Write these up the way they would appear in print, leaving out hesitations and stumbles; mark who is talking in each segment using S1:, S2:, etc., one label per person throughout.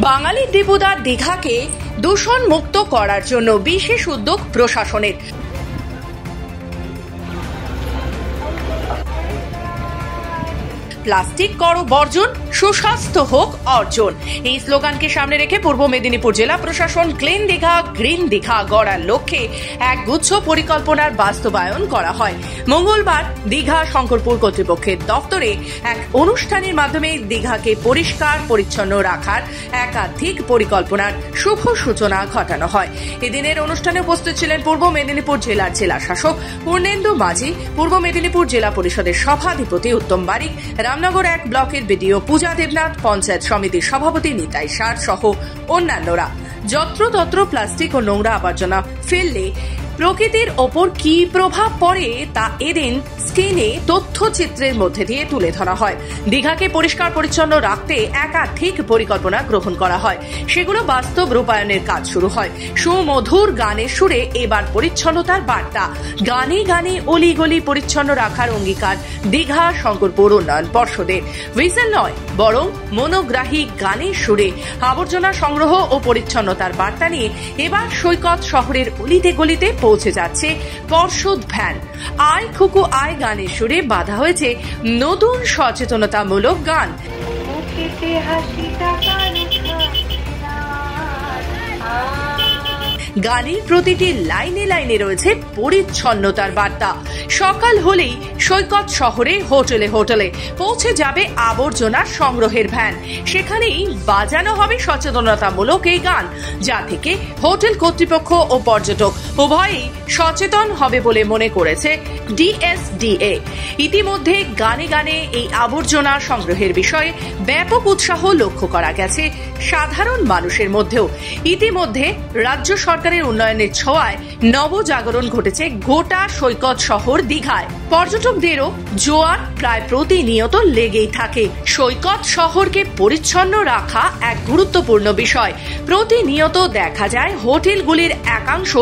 S1: বাঙালি দেবদার দীঘাকে দূষণ মুক্ত করার জন্য বিশেষ উদ্যোগ প্রশাসনের। প্লাস্টিক করো বর্জন, সুস্বাস্থ্য হোক অর্জন, এই স্লোগানকে সামনে রেখে পূর্ব মেদিনীপুর জেলা প্রশাসন ক্লিন দীঘা গ্রিন দীঘা গড়ার লক্ষ্যে এক গুচ্ছ পরিকল্পনার বাস্তবায়ন করা হয়। মঙ্গলবার দীঘা শঙ্করপুর কর্তৃপক্ষের দপ্তরে এক অনুষ্ঠানের মাধ্যমে দীঘাকে পরিষ্কার পরিচ্ছন্ন রাখার একাধিক পরিকল্পনার শুভ সূচনা ঘটানো হয়। এদিনের অনুষ্ঠানে উপস্থিত ছিলেন পূর্ব মেদিনীপুর জেলার জেলা শাসক পূর্ণেন্দু মাঝি, পূর্ব মেদিনীপুর জেলা পরিষদের সভাধিপতি উত্তম বারিক, রামনগর 1 ব্লকের বিডিও পূজা দেবনাথ, পঞ্চায়েত সমিতির সভাপতি নিতাই সার সহ অন্যান্যরা। যত্রতত্র প্লাস্টিক ও নোংরা আবর্জনা ফেললে প্রকৃতির ওপর কি প্রভাব পড়ে তা এদিন স্ক্রিনে তথ্যচিত্রের মধ্যে দিয়ে তুলে ধরা হয়। দীঘাকে পরিষ্কার পরিচ্ছন্ন রাখতে একাধিক পরিকল্পনা গ্রহণ করা হয়, সেগুলো বাস্তব রূপায়ণের কাজ শুরু হয়। সুমধুর গানের সুরে এবার পরিচ্ছন্নতার বার্তা। গানে গানে অলিগলি পরিচ্ছন্ন রাখার অঙ্গীকার দীঘা শঙ্করপুর উন্নয়ন পর্ষদের। হুইসেল নয়, বরং মনোগ্রাহী গানের সুরে আবর্জনা সংগ্রহ ও পরিচ্ছন্নতার বার্তা নিয়ে এবার সৈকত শহরের অলিতে গলিতে পৌঁছে যাচ্ছে পর্ষদ ভ্যান। আয় খুকু আয় গানের সুরে বাঁধা হয়েছে নতুন সচেতনতামূলক গান। গানের প্রতিটি লাইনে লাইনে রয়েছে পরিচ্ছন্নতার বার্তা। সকাল হলেই সৈকত শহরে হোটেলে হোটেলে পৌঁছে যাবে আবর্জনা সংগ্রহের ভ্যান। সেখানেই বাজানো হবে সচেতনতামূলক এই গান, যা থেকে হোটেল কর্তৃপক্ষ ও পর্যটক উভয়ই সচেতন হবে বলে মনে করেছে ডিএসডিএ। ইতিমধ্যে গানে গানে এই আবর্জনা সংগ্রহের বিষয়ে ব্যাপক উৎসাহ লক্ষ্য করা গেছে সাধারণ মানুষের মধ্যেও। ইতিমধ্যে রাজ্য সরকারের উন্নয়নের ছোঁয়ায় নবজাগরণ ঘটেছে গোটা সৈকত শহর দীঘায়। পর্যটকদেরও জোয়ার প্রায় প্রতিনিয়ত লেগেই থাকে। সৈকত শহরকে পরিচ্ছন্ন রাখা এক গুরুত্বপূর্ণ বিষয়। প্রতিনিয়ত দেখা যায় হোটেলগুলির একাংশ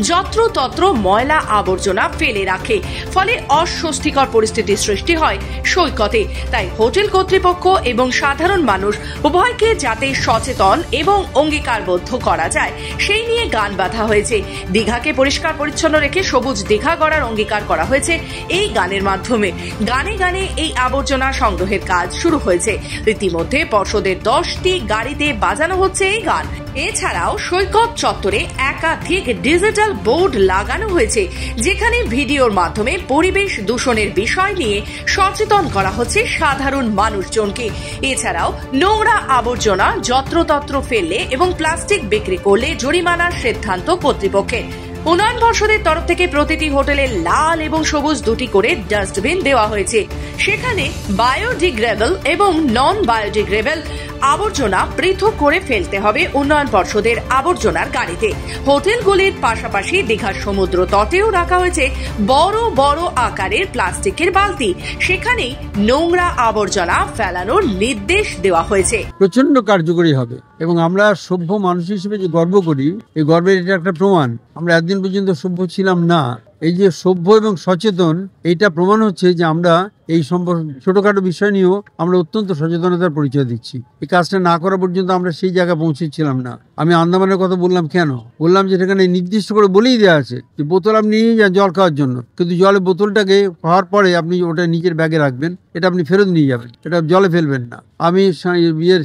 S1: যত্রতত্র ময়লা আবর্জনা ফেলে রাখে, ফলে অস্বস্তিকর পরিস্থিতির সৃষ্টি হয় সৈকতে। তাই হোটেল কর্তৃপক্ষ এবং সাধারণ মানুষ উভয়কে যাতে সচেতন এবং অঙ্গীকারবদ্ধ করা যায় সেই নিয়ে গান বাঁধা হয়েছে। দীঘাকে পরিষ্কার পরিচ্ছন্ন রেখে সবুজ দীঘা গড়ার অঙ্গীকার করা হয়েছে এই গানের মাধ্যমে। গানে গানে এই আবর্জনা সংগ্রহের কাজ শুরু হয়েছে। ইতিমধ্যে পর্ষদের 10টি গাড়িতে বাজানো হচ্ছে এই গান। এছাড়াও সৈকত চত্বরে একাধিক ডিজিটাল বোর্ড লাগানো হয়েছে, যেখানে ভিডিওর মাধ্যমে পরিবেশ দূষণের বিষয় নিয়ে সচেতন করা হচ্ছে সাধারণ মানুষজনকে। এছাড়াও নোংরা আবর্জনা যত্রতত্র ফেললে এবং প্লাস্টিক বিক্রি করলে জরিমানার সিদ্ধান্ত কর্তৃপক্ষের। উন্নয়ন পর্ষদের তরফ থেকে প্রতিটি হোটেলে লাল এবং সবুজ 2টি করে ডাস্টবিন দেওয়া হয়েছে। সেখানে বায়োডিগ্রেডেবল এবং নন বায়োডিগ্রেডেবল আবর্জনা পৃথক করে ফেলতে হবে উন্নয়ন পর্ষদের আবর্জনার গাড়িতে। হোটেলগুলির পাশাপাশি দীঘার সমুদ্র তটেও রাখা হয়েছে বড় বড় আকারের প্লাস্টিকের বালতি। সেখানেই নোংরা আবর্জনা ফেলানোর নির্দেশ দেওয়া হয়েছে।
S2: প্রচন্ড কার্যকরী হবে এবং আমরা সভ্য মানুষ হিসেবে যে গর্ব করি, এই গর্বের এটা একটা প্রমাণ। আমরা এতদিন পর্যন্ত সভ্য ছিলাম না। এই যে সভ্য এবং সচেতন, এইটা প্রমাণ হচ্ছে যে আমরা এই ছোটখাটো বিষয় নিয়েও আমরা অত্যন্ত সচেতনতার পরিচয় দিচ্ছি। এই কাজটা না করা পর্যন্ত আমরা সেই জায়গায় পৌঁছেছিলাম না। আমি আন্দামানের কথা বললাম কেন? বললাম যে সেখানে নির্দিষ্ট করে বলেই দেওয়া আছে যে বোতল আপনি নিয়ে যান জল খাওয়ার জন্য, কিন্তু জলের বোতলটাকে খাওয়ার পরে আপনি ওটা নিজের ব্যাগে রাখবেন, এটা আপনি ফেরত নিয়ে যাবেন, এটা জলে ফেলবেন না। আমি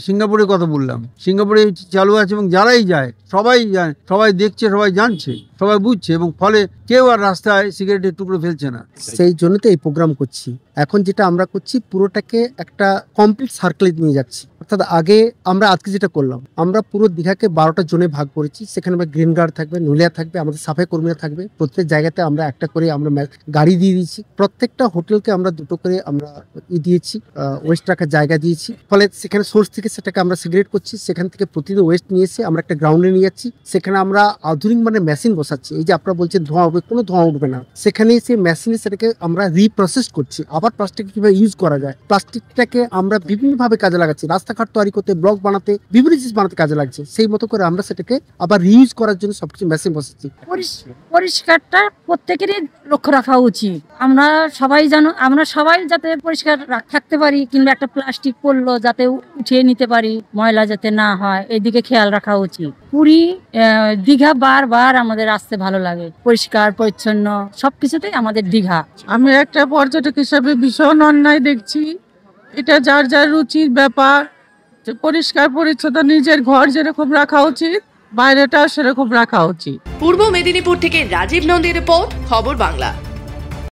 S2: সিঙ্গাপুরের কথা বললাম, সিঙ্গাপুরে চালু আছে এবং যারাই যায় সবাই যায়, সবাই দেখছে, সবাই জানছে, সবাই বুঝছে এবং ফলে কেউ আর রাস্তায় সিগারেটের টুকরো ফেলছে না।
S3: সেই জন্য তো এই প্রোগ্রাম করছি। এখন যেটা আমরা করছি পুরোটাকে একটা কমপ্লিট সার্কেলে নিয়ে যাচ্ছি। অর্থাৎ আগে আমরা আজকে যেটা করলাম, আমরা পুরো দীঘাকে 12টা জোনে ভাগ করেছি। সেখানে আমরা গ্রিন গার্ড থাকবে, নুলিয়া থাকবে, আমাদের সাফাই কর্মীরা থাকবে। প্রত্যেক জায়গাতে আমরা একটা করে আমরা গাড়ি দিয়ে দিয়েছি। প্রত্যেকটা হোটেলকে আমরা 2টো করে আমরা দিয়েছি, ওয়েস্ট রাখার জায়গা দিয়েছি। ফলে সেখানে সোর্স থেকে সেটাকে আমরা সিগারেট করছি। সেখান থেকে প্রতিদিন ওয়েস্ট নিয়ে এসে আমরা একটা গ্রাউন্ডে নিয়ে যাচ্ছি। সেখানে আমরা আধুনিক মানে মেশিন বসাচ্ছি। এই যে আপনারা বলছেন ধোঁয়া হবে, কোনো ধোঁয়া উঠবে না। সেখানে সেই মেশিনে সেটাকে আমরা রিপ্রসেস করছি। আবার প্লাস্টিক কিভাবে ইউজ করা যায়, প্লাস্টিকটাকে আমরা বিভিন্নভাবে কাজে লাগাচ্ছি। রাস্তাঘাট তৈরি করতে, ব্লক বানাতে, বিভিন্ন জিনিস বানাতে কাজে লাগছে। সেই মতো করে আমরা সেটাকে আবার রিউজ করার জন্য সবকিছু মেশিন বসাচ্ছি।
S4: পরিষ্কারটা প্রত্যেকেরই লক্ষ্য রাখা উচিত। আমরা সবাই যাতে পরিষ্কার থাকতে পারি, কিংবা একটা প্লাস্টিক পড়লো যাতে উঠিয়ে নিতে পারি, ময়লা যাতে না হয়, এদিকে খেয়াল রাখা উচিত। পুরী দীঘা বারবার আমাদের আসতে ভালো লাগে, পরিষ্কার পরিচ্ছন্ন সবকিছুতেই আমাদের দীঘা।
S5: আমি একটা পর্যটক হিসেবে ভীষণ অন্যায় দেখছি। এটা যার যার রুচির ব্যাপার, যে পরিষ্কার পরিচ্ছন্ন নিজের ঘর যেরকম রাখা উচিত, বাইরেটাও সেরকম রাখা উচিত।
S1: পূর্ব মেদিনীপুর থেকে রাজীব নন্দীর রিপোর্ট, খবর বাংলা।